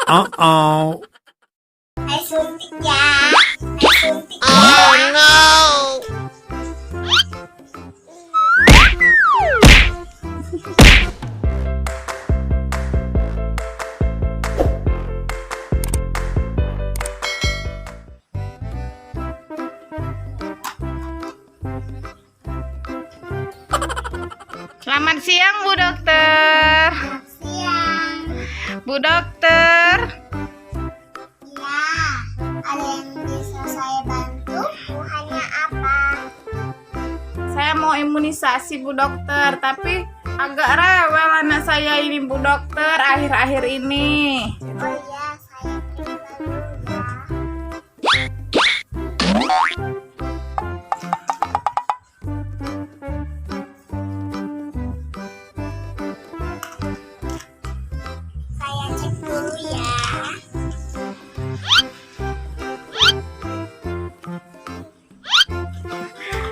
Uh-oh. Saya suntik ya. Saya suntik ya. Oh no. Selamat siang, Bu Dokter. Siang. Bu Dokter, Ya, ada yang bisa saya bantu? Keluhannya apa? saya mau imunisasi, Bu Dokter, tapi agak rewel anak saya ini, Bu Dokter, akhir-akhir ini. Oh iya, saya periksa dulu ya. Saya cek dulu ya.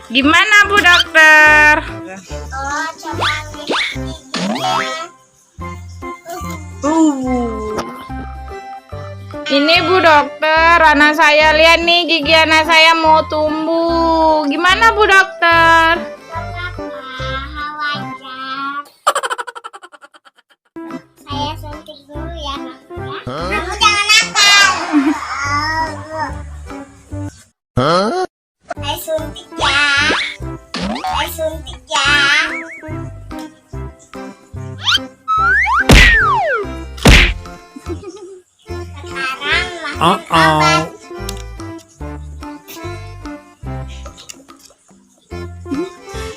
Gimana, Bu Dokter? Oh, coba lihat giginya. Ini Bu Dokter, anak saya, lihat nih gigi anak saya mau tumbuh. Gimana, Bu Dokter? Gak wajar. Saya suntik dulu ya, kamu ya. Kamu jangan nakal. Saya suntik ya. Saya suntik ya. Sekarang masuk Uh-oh. obat.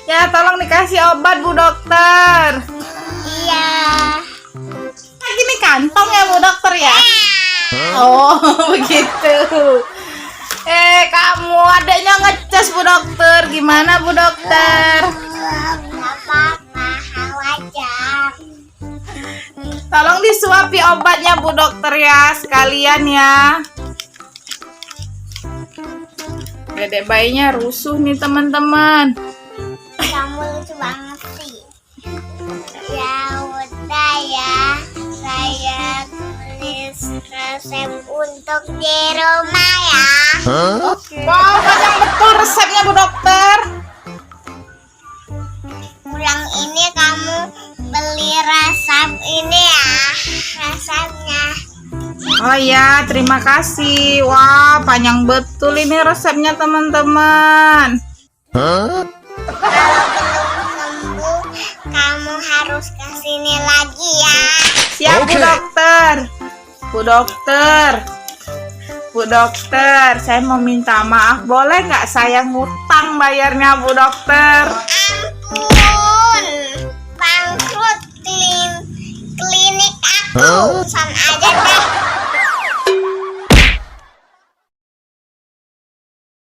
Ya, tolong dikasih obat, Bu Dokter. Iya. Gini kantong ya, Bu Dokter ya? Oh, begitu. Kamu adanya ngecas, Bu Dokter. Gimana, Bu Dokter? Gak apa-apa, wajar. Tolong disuapi obatnya, Bu Dokter ya, sekalian ya. Dedek bayinya rusuh nih, teman-teman. Kamu lucu banget sih. Ya udah ya, saya tulis resep untuk di rumah ya. Wow, panjang betul resepnya, Bu Dokter. Pulang ini kamu beli resep ini ya, resepnya. Oh ya, terima kasih. Wah, panjang betul ini resepnya, teman-teman. Kalau belum sembuh, kamu harus kesini lagi ya. Siap, Bu Dokter. Bu Dokter. Bu Dokter, saya mau minta maaf. Boleh nggak saya ngutang bayarnya, Bu Dokter? Ampun, bangkrut klinik aku. Son aja